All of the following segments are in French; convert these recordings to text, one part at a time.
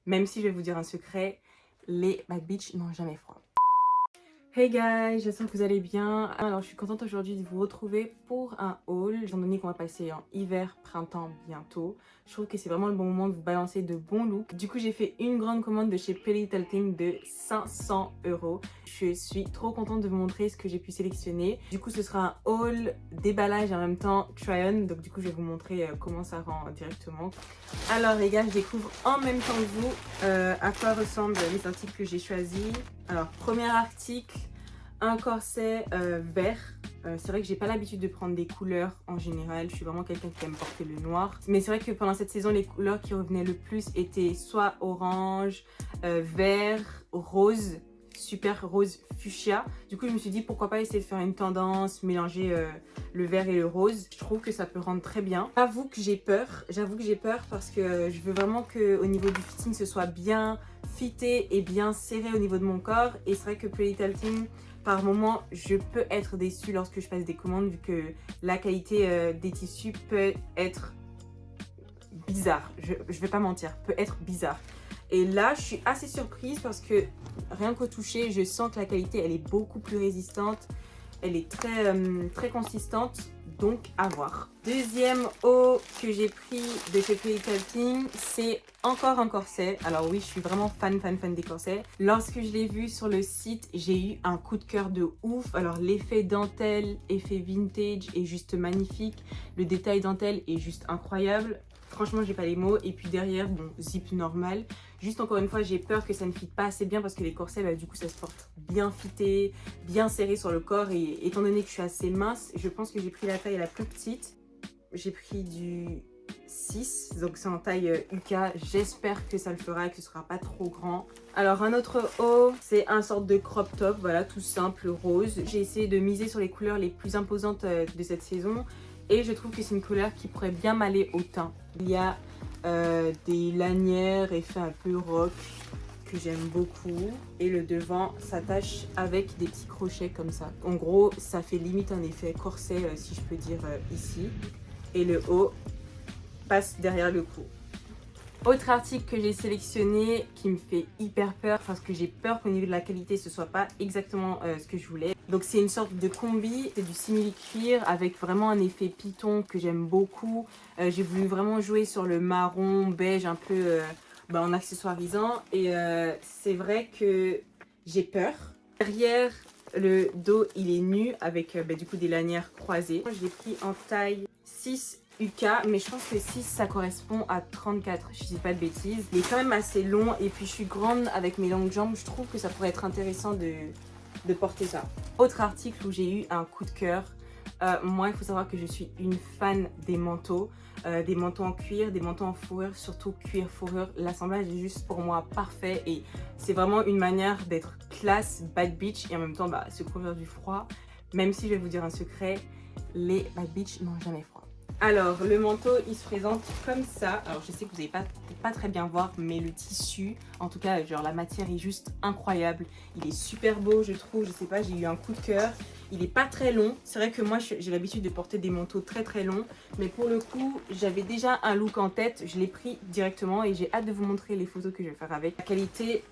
Même si je vais vous dire un secret, les bad bitch n'ont jamais froid. Hey guys, j'espère que vous allez bien. Alors je suis contente aujourd'hui de vous retrouver pour un haul. Étant donné qu'on va passer en hiver, printemps bientôt, je trouve que c'est vraiment le bon moment de vous balancer de bons looks. Du coup j'ai fait une grande commande de chez Pretty Little Thing de 500 €. Je suis trop contente de vous montrer ce que j'ai pu sélectionner. Du coup ce sera un haul, déballage et en même temps try-on. Donc du coup je vais vous montrer comment ça rend directement. Alors les gars, je découvre en même temps que vous à quoi ressemblent les articles que j'ai choisis. Alors premier article, un corset vert. C'est vrai que j'ai pas l'habitude de prendre des couleurs en général. Je suis vraiment quelqu'un qui aime porter le noir. Mais c'est vrai que pendant cette saison, les couleurs qui revenaient le plus étaient soit orange, vert, rose, super rose fuchsia. Du coup, je me suis dit pourquoi pas essayer de faire une tendance, mélanger le vert et le rose. Je trouve que ça peut rendre très bien. J'avoue que j'ai peur parce que je veux vraiment qu'au niveau du fitting, ce soit bien fité et bien serré au niveau de mon corps. Et c'est vrai que Pretty Little Thing, par moment, je peux être déçue lorsque je passe des commandes vu que la qualité des tissus peut être bizarre. Je vais pas mentir, peut être bizarre. Et là, je suis assez surprise parce que rien qu'au toucher, je sens que la qualité, elle est beaucoup plus résistante. Elle est très consistante, donc à voir. Deuxième haut que j'ai pris de chez Pretty Little Thing, c'est encore un corset. Alors oui, je suis vraiment fan des corsets. Lorsque je l'ai vu sur le site, j'ai eu un coup de cœur de ouf. Alors l'effet dentelle, effet vintage est juste magnifique. Le détail dentelle est juste incroyable. Franchement, j'ai pas les mots. Et puis derrière, bon, zip normal. Juste encore une fois, j'ai peur que ça ne fitte pas assez bien parce que les corsets, bah, du coup, ça se porte bien fité, bien serré sur le corps. Et étant donné que je suis assez mince, je pense que j'ai pris la taille la plus petite. J'ai pris du 6, donc c'est en taille UK. J'espère que ça le fera et que ce sera pas trop grand. Alors un autre haut, c'est un sorte de crop top, voilà, tout simple, rose. J'ai essayé de miser sur les couleurs les plus imposantes de cette saison. Et je trouve que c'est une couleur qui pourrait bien m'aller au teint. Il y a des lanières effet un peu rock que j'aime beaucoup. Et le devant s'attache avec des petits crochets comme ça. En gros, ça fait limite un effet corset, si je peux dire, ici. Et le haut passe derrière le cou. Autre article que j'ai sélectionné qui me fait hyper peur parce que j'ai peur qu'au niveau de la qualité ce soit pas exactement ce que je voulais. Donc c'est une sorte de combi, c'est du simili-cuir avec vraiment un effet python que j'aime beaucoup. J'ai voulu vraiment jouer sur le marron, beige un peu en accessoirisant et c'est vrai que j'ai peur. Derrière le dos il est nu avec du coup des lanières croisées. Je l'ai pris en taille 6 UK, mais je pense que 6 ça correspond à 34, je dis pas de bêtises. Il est quand même assez long et puis je suis grande avec mes longues jambes, je trouve que ça pourrait être intéressant de porter ça. Autre article où j'ai eu un coup de cœur, moi il faut savoir que je suis une fan des manteaux en cuir, des manteaux en fourrure, surtout cuir fourrure. L'assemblage est juste pour moi parfait et c'est vraiment une manière d'être classe, bad bitch et en même temps se couvrir du froid. Même si je vais vous dire un secret, les bad bitch n'ont jamais froid. Alors, le manteau, il se présente comme ça. Alors, je sais que vous n'allez pas très bien voir, mais le tissu, en tout cas, genre la matière est juste incroyable. Il est super beau, je trouve. Je sais pas, j'ai eu un coup de cœur. Il est pas très long. C'est vrai que moi, j'ai l'habitude de porter des manteaux très longs. Mais pour le coup, j'avais déjà un look en tête. Je l'ai pris directement et j'ai hâte de vous montrer les photos que je vais faire avec. La qualité,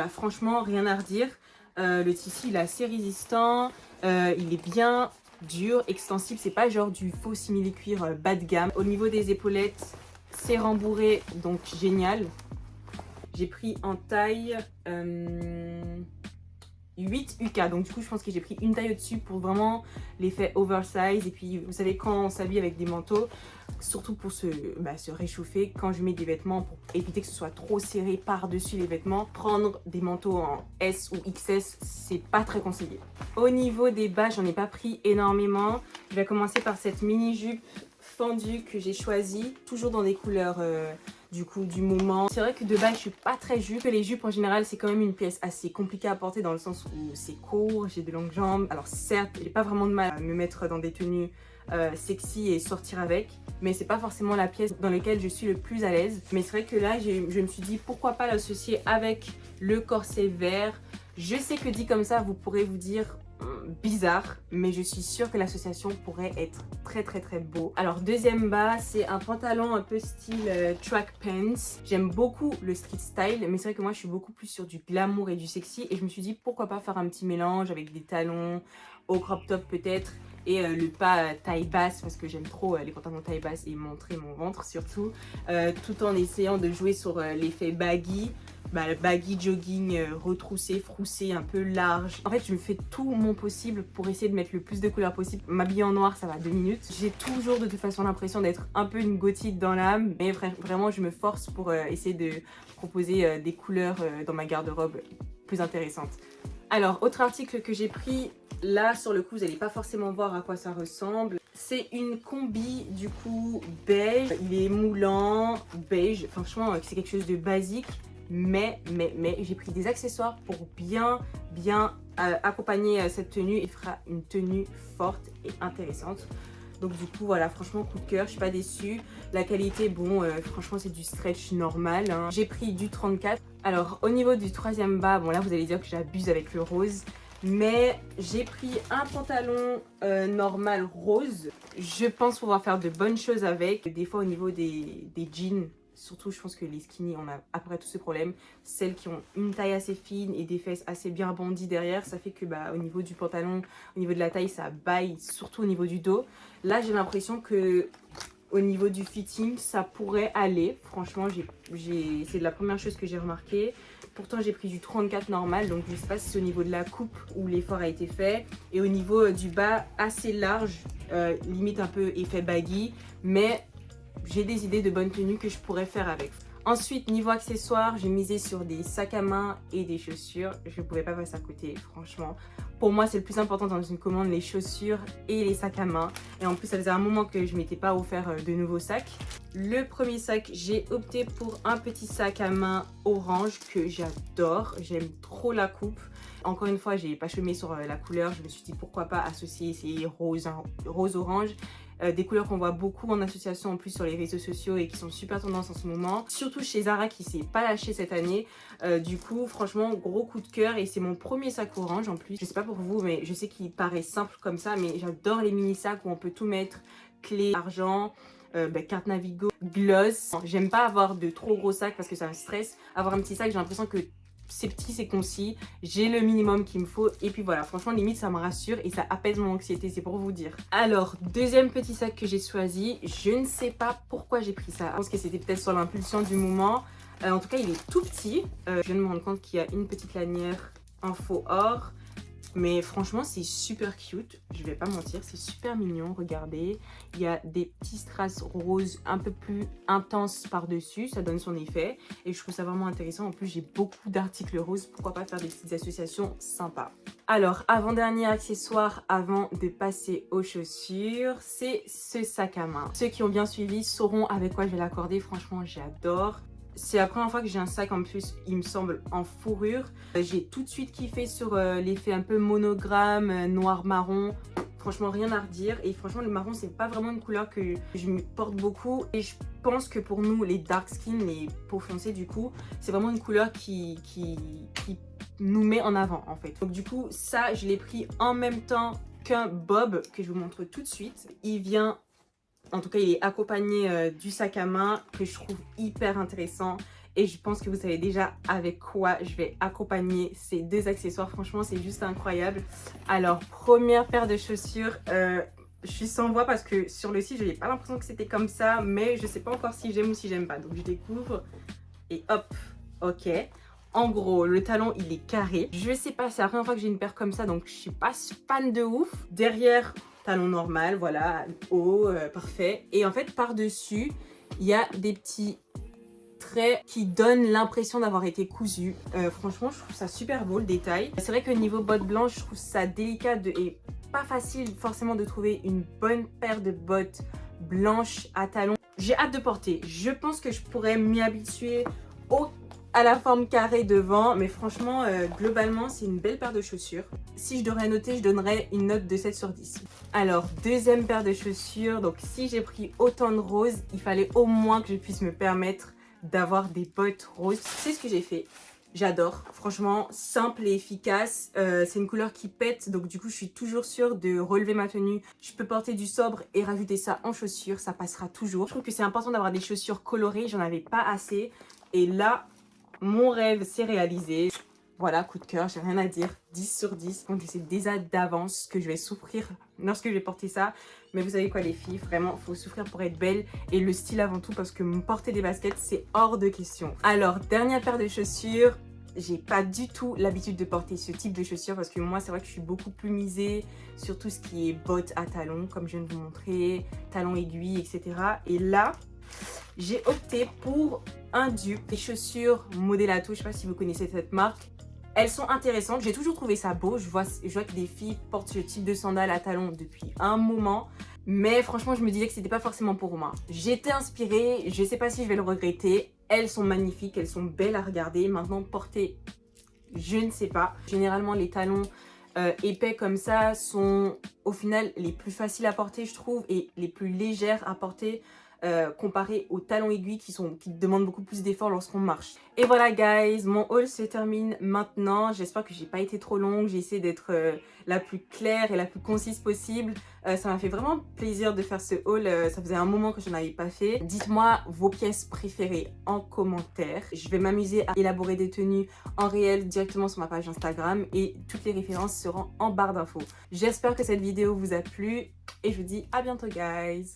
franchement, rien à redire. Le tissu, il est assez résistant. Il est bien dur, extensible, c'est pas genre du faux simili-cuir bas de gamme. Au niveau des épaulettes, c'est rembourré, donc génial. J'ai pris en taille 8 UK, donc du coup je pense que j'ai pris une taille au-dessus pour vraiment l'effet oversize. Et puis vous savez, quand on s'habille avec des manteaux, surtout pour se réchauffer, quand je mets des vêtements pour éviter que ce soit trop serré par-dessus les vêtements, prendre des manteaux en S ou XS, c'est pas très conseillé. Au niveau des bas, j'en ai pas pris énormément. Je vais commencer par cette mini-jupe fendue que j'ai choisie, toujours dans des couleurs du moment. C'est vrai que de base je suis pas très jupe. Les jupes en général c'est quand même une pièce assez compliquée à porter dans le sens où c'est court, j'ai de longues jambes. Alors certes, j'ai pas vraiment de mal à me mettre dans des tenues sexy et sortir avec, mais c'est pas forcément la pièce dans laquelle je suis le plus à l'aise. Mais c'est vrai que là je me suis dit pourquoi pas l'associer avec le corset vert. Je sais que dit comme ça vous pourrez vous dire bizarre, mais je suis sûre que l'association pourrait être très très très beau. Alors deuxième bas, c'est un pantalon un peu style track pants. J'aime beaucoup le street style, mais c'est vrai que moi je suis beaucoup plus sur du glamour et du sexy, et je me suis dit pourquoi pas faire un petit mélange avec des talons au crop top peut-être, et le pas taille basse, parce que j'aime trop les pantalons taille basse et montrer mon ventre surtout, tout en essayant de jouer sur l'effet baggy. Baggy jogging retroussé, froussé, un peu large. En fait, je me fais tout mon possible pour essayer de mettre le plus de couleurs possible. M'habiller en noir, ça va 2 minutes. J'ai toujours de toute façon l'impression d'être un peu une gothique dans l'âme, mais vraiment, je me force pour essayer de proposer des couleurs dans ma garde-robe plus intéressantes. Alors, autre article que j'ai pris, là sur le coup, vous n'allez pas forcément voir à quoi ça ressemble. C'est une combi du coup beige. Il est moulant, beige. Franchement, c'est quelque chose de basique. Mais j'ai pris des accessoires pour bien accompagner cette tenue et fera une tenue forte et intéressante. Donc du coup voilà, franchement coup de cœur, je suis pas déçue. La qualité, bon, franchement c'est du stretch normal, hein. J'ai pris du 34. Alors au niveau du troisième bas, bon là vous allez dire que j'abuse avec le rose, mais j'ai pris un pantalon normal rose. Je pense pouvoir faire de bonnes choses avec. Des fois au niveau des jeans, surtout je pense que les skinny, on a à peu près tous ce problème. Celles qui ont une taille assez fine et des fesses assez bien rebondies derrière, ça fait que au niveau du pantalon, au niveau de la taille, ça baille, surtout au niveau du dos. Là j'ai l'impression que au niveau du fitting, ça pourrait aller. Franchement, c'est la première chose que j'ai remarqué. Pourtant, j'ai pris du 34 normal, donc je sais pas si c'est au niveau de la coupe où l'effort a été fait. Et au niveau du bas, assez large, limite un peu effet baggy, mais j'ai des idées de bonnes tenues que je pourrais faire avec. Ensuite, niveau accessoires, j'ai misé sur des sacs à main et des chaussures. Je ne pouvais pas passer à côté, franchement. Pour moi, c'est le plus important dans une commande, les chaussures et les sacs à main. Et en plus, ça faisait un moment que je ne m'étais pas offert de nouveaux sacs. Le premier sac, j'ai opté pour un petit sac à main orange que j'adore. J'aime trop la coupe. Encore une fois, j'ai pas chômé sur la couleur. Je me suis dit pourquoi pas associer ces rose-orange. Des couleurs qu'on voit beaucoup en association en plus sur les réseaux sociaux et qui sont super tendance en ce moment. Surtout chez Zara qui s'est pas lâché cette année. Du coup, franchement, gros coup de cœur et c'est mon premier sac orange en plus. Je sais pas pour vous, mais je sais qu'il paraît simple comme ça, mais j'adore les mini sacs où on peut tout mettre. Clés, argent, carte Navigo, gloss. J'aime pas avoir de trop gros sacs parce que ça me stresse. Avoir un petit sac, j'ai l'impression que c'est petit, c'est concis, j'ai le minimum qu'il me faut et puis voilà, franchement limite ça me rassure et ça apaise mon anxiété, c'est pour vous dire. Alors, deuxième petit sac que j'ai choisi, je ne sais pas pourquoi j'ai pris ça, je pense que c'était peut-être sur l'impulsion du moment. En tout cas il est tout petit, je viens de me rendre compte qu'il y a une petite lanière en faux or. Mais franchement, c'est super cute, je vais pas mentir, c'est super mignon, regardez. Il y a des petits strass roses un peu plus intenses par-dessus, ça donne son effet. Et je trouve ça vraiment intéressant, en plus j'ai beaucoup d'articles roses, pourquoi pas faire des petites associations sympas. Alors, avant-dernier accessoire avant de passer aux chaussures, c'est ce sac à main. Ceux qui ont bien suivi sauront avec quoi je vais l'accorder, franchement j'adore. C'est la première fois que j'ai un sac en plus, il me semble, en fourrure. J'ai tout de suite kiffé sur l'effet un peu monogramme, noir-marron. Franchement, rien à redire. Et franchement, le marron, c'est pas vraiment une couleur que je porte beaucoup. Et je pense que pour nous, les dark skin, les peaux foncées, du coup, c'est vraiment une couleur qui nous met en avant, en fait. Donc du coup, ça, je l'ai pris en même temps qu'un bob que je vous montre tout de suite. Il vient... En tout cas, il est accompagné du sac à main que je trouve hyper intéressant. Et je pense que vous savez déjà avec quoi je vais accompagner ces deux accessoires. Franchement, c'est juste incroyable. Alors, première paire de chaussures. Je suis sans voix parce que sur le site, je n'ai pas l'impression que c'était comme ça. Mais je ne sais pas encore si j'aime ou si j'aime pas. Donc, je découvre. Et hop, ok. En gros, le talon, il est carré. Je sais pas, c'est la première fois que j'ai une paire comme ça. Donc, je suis pas fan de ouf. Derrière... talon normal, voilà, haut, parfait. Et en fait, par-dessus, il y a des petits traits qui donnent l'impression d'avoir été cousus. Franchement, je trouve ça super beau, le détail. C'est vrai que niveau bottes blanches, je trouve ça délicat et pas facile forcément de trouver une bonne paire de bottes blanches à talons. J'ai hâte de porter. Je pense que je pourrais m'y habituer à la forme carrée devant, mais franchement, globalement, c'est une belle paire de chaussures. Si je devrais noter, je donnerais une note de 7 sur 10. Alors, deuxième paire de chaussures. Donc, si j'ai pris autant de roses, il fallait au moins que je puisse me permettre d'avoir des bottes roses. C'est ce que j'ai fait. J'adore, franchement, simple et efficace. C'est une couleur qui pète, donc du coup, je suis toujours sûre de relever ma tenue. Je peux porter du sobre et rajouter ça en chaussures, ça passera toujours. Je trouve que c'est important d'avoir des chaussures colorées, j'en avais pas assez. Et là, mon rêve s'est réalisé. Voilà, coup de cœur, j'ai rien à dire, 10 sur 10. Donc je sais déjà d'avance que je vais souffrir lorsque je vais porter ça. Mais vous savez quoi les filles, vraiment, faut souffrir pour être belle. Et le style avant tout, parce que porter des baskets, c'est hors de question. Alors, dernière paire de chaussures. J'ai pas du tout l'habitude de porter ce type de chaussures parce que moi c'est vrai que je suis beaucoup plus misée sur tout ce qui est bottes à talons, comme je viens de vous montrer, talons aiguilles, etc. Et là, j'ai opté pour un dupe, des chaussures Modelato, je sais pas si vous connaissez cette marque. Elles sont intéressantes, j'ai toujours trouvé ça beau, je vois que des filles portent ce type de sandales à talons depuis un moment. Mais franchement, je me disais que c'était pas forcément pour moi. J'étais inspirée, je sais pas si je vais le regretter. Elles sont magnifiques, elles sont belles à regarder. Maintenant, porter, je ne sais pas. Généralement, les talons épais comme ça sont au final les plus faciles à porter, je trouve, et les plus légères à porter. Comparé aux talons aiguilles qui demandent beaucoup plus d'efforts lorsqu'on marche. Et voilà guys, mon haul se termine maintenant. J'espère que j'ai pas été trop longue, j'ai essayé d'être la plus claire et la plus concise possible. Ça m'a fait vraiment plaisir de faire ce haul, ça faisait un moment que je n'en avais pas fait. Dites-moi vos pièces préférées en commentaire. Je vais m'amuser à élaborer des tenues en réel directement sur ma page Instagram et toutes les références seront en barre d'infos. J'espère que cette vidéo vous a plu et je vous dis à bientôt guys.